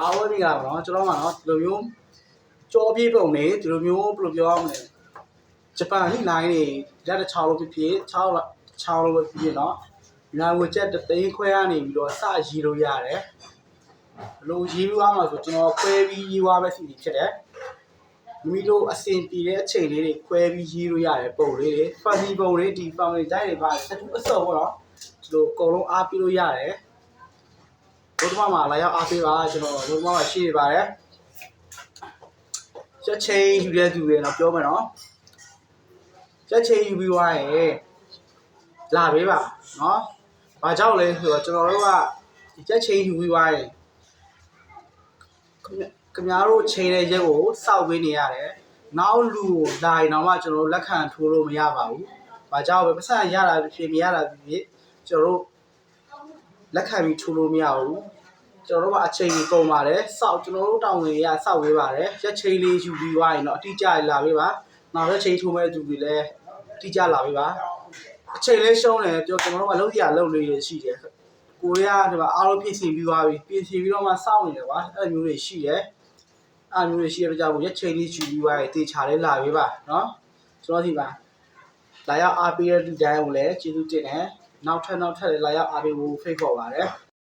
အားဝဲမိတာပေါ့နော်ကျွန်တော်ကနော်ဒီလိုမျိုးကြောပြေးပုံနေဒီလိုမျိုးဘယ်လိုပြောရမလဲဂျပန်လိလိုင်းတွေလက်တစ်ချောင်းလို့ဖြစ်6လို့ပဲဖြစ်เนาะညာဝချက်သိန်းခွဲကနေပြီးတော့စရေးလို့ရတယ်ဘလို့ရေးပြီးသွားမှာဆိုကျွန်တော်ခွဲပြီးရေးသွားပဲစီဖြစ်တယ်မိတို့အစင်ပြေတဲ့အချိန်လေးတွေခွဲပြီးရေးလို့ရတယ်ပုံလေးတွေ funny ပုံလေးဒီ family တိုင်းတွေပါတတူအစုံပေါ့နော်ဒီလိုအကုန်လုံးအားပေးလို့ရတယ်ဘုရားမှာလာရောက်အားပေးပါကျွန်တော်ဘုရားမှာရှိနေပါတယ်ချက်ချင်းယူတဲ့သူတွေတော့ပြောမယ်နော်ချက်ချင်းယူပြီးသွားရင်လာပေးပါနော်ဘာကြောင့်လဲဆိုတော့ကျွန်တော်တို့ကဒီချက်ချင်းယူပြီးသွားရင်ခင်ဗျားတို့ချိန်တဲ့ရက်ကိုစောက်ပေးနေရတယ်နောက်လူကိုလာရင်တော့မှကျွန်တော်တို့လက်ခံထိုးလို့မရပါဘူးဘာကြောင့်ပဲပတ်စံရတာဖြစ်မရတာဖြစ်ကျွန်တော်တို့လက်ခံပြီးထိုးလို့မရဘူးကျွန်တော်တို့ကအချိန်ကြီးကုန်ပါတယ်စောက်ကျွန်တော်တို့တောင်းဝင်ရစောက်ပေးပါတယ်ရက်ချိန်လေးယူပြီးသွားရင်တော့အတိအကျလာပေးပါနောက်ရက်ချိန်ထိုးမဲ့သူတွေလည်းအတိအကျလာပေးပါအချိန်လေးရှုံးတယ်ကျွန်တော်တို့ကလုံးစရာလုံးလေးရှိတယ်ကိုရီးယားဒီမှာအားလုံးပြင်ဆင်ပြီးသွားပြီပြင်ဆင်ပြီးတော့မှစောင့်နေတယ်ကွာအဲ့လိုမျိုးတွေရှိတယ်အဲ့လိုမျိုးတွေရှိရကြဘူးရက်ချိန်လေးယူပြီးသွားရင်တေချာလေးလာပေးပါနော်ကျွန်တော်ဒီမှာလာရောက်အားပေးတဲ့လူတိုင်းကိုလည်းကျေးဇူးတင်တယ်နောက်ထပ်လာရောက်အားပေးဖို့ဖိတ်ခေါ်ပါတယ်